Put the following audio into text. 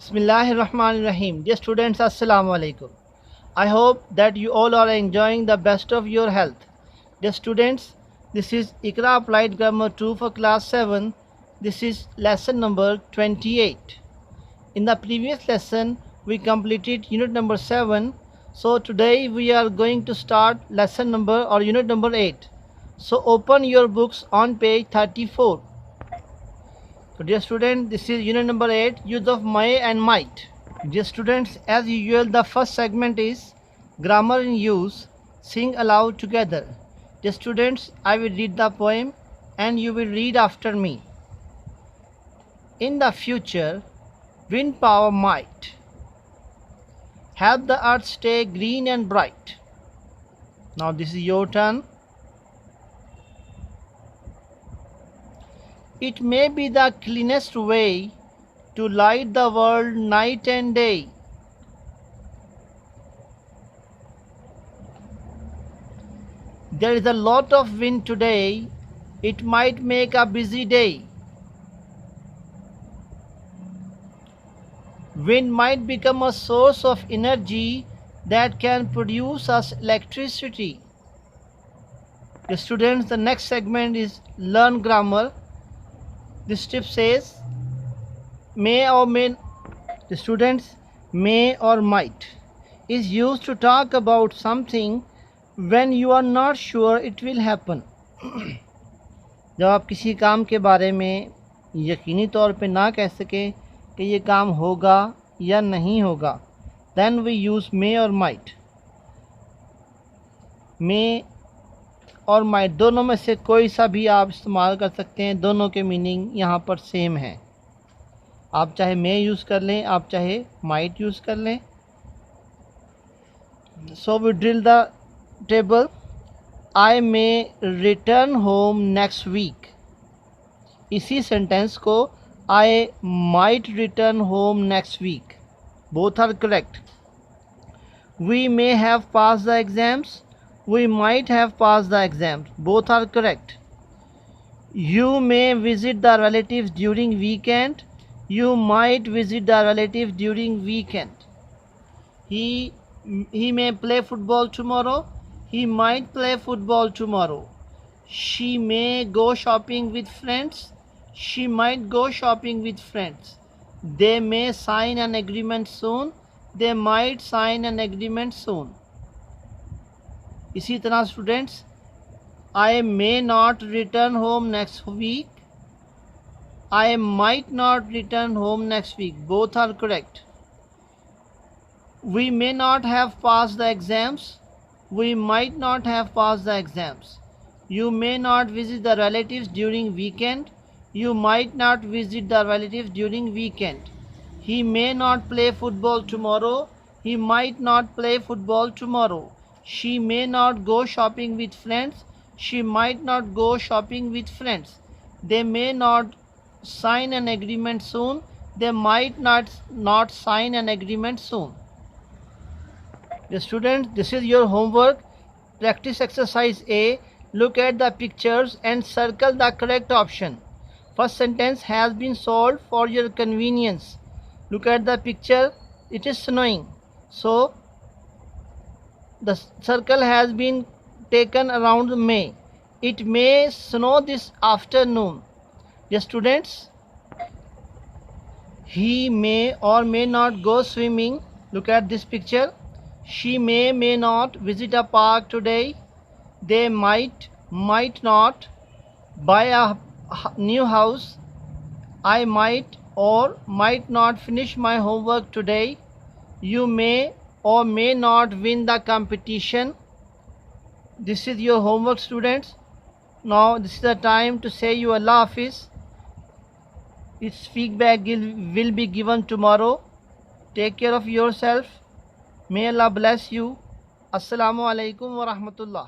Bismillahirrahmanirrahim. Dear students, Assalamu alaikum. I hope that you all are enjoying the best of your health. Dear students, this is Iqra Applied Grammar 2 for class 7. This is lesson number 28. In the previous lesson, we completed unit number 7. So today we are going to start lesson number or unit number 8. So open your books on page 34. So dear student, this is unit number 8, use of may and might. Dear students, as usual, the first segment is grammar in use. Sing aloud together. Dear students, I will read the poem and you will read after me. In the future, wind power might help the earth stay green and bright. Now this is your turn. It may be the cleanest way to light the world night and day. There is a lot of wind today. It might make a busy day. Wind might become a source of energy that can produce us electricity. The students, the next segment is learn grammar. This tip says may or may. The students, may or might is used to talk about something when you are not sure it will happen. जब आप किसी काम के बारे में यकीनी तौर पे ना कह सकें कि ये काम होगा या नहीं होगा, then we use may or might. may और माइट दोनों में से कोई सा भी आप इस्तेमाल कर सकते हैं. दोनों के मीनिंग यहाँ पर सेम है. आप चाहे मे यूज़ कर लें, आप चाहे माइट यूज़ कर लें. So we drill the table. I may return home next week. इसी सेंटेंस को I might return home next week. Both are correct. We may have pass the exams. We might have passed the exams. Both are correct. You may visit the relatives during weekend. You might visit the relatives during weekend. He may play football tomorrow. He might play football tomorrow. She may go shopping with friends. She might go shopping with friends. They may sign an agreement soon. They might sign an agreement soon. इसी तरह students, I may not return home next week. I might not return home next week. Both are correct. We may not have pass the exams. We might not have pass the exams. You may not visit the relatives during weekend. You might not visit the relatives during weekend. He may not play football tomorrow. He might not play football tomorrow. She may not go shopping with friends. She might not go shopping with friends. They may not sign an agreement soon. They might not sign an agreement soon. The students, this is your homework. Practice exercise A. Look at the pictures and circle the correct option. First sentence has been solved for your convenience. Look at the picture. It is snowing. So the circle has been taken around May. It may snow this afternoon. Dear students, he may or may not go swimming. Look at this picture. She may not visit a park today. They might not buy a new house. I might or might not finish my homework today. You may or may not win the competition. This is your homework, students. Now this is the time to say you Allah Hafiz. Its feedback will be given tomorrow. Take care of yourself. May Allah bless you. Assalamu alaikum wa rahmatullah.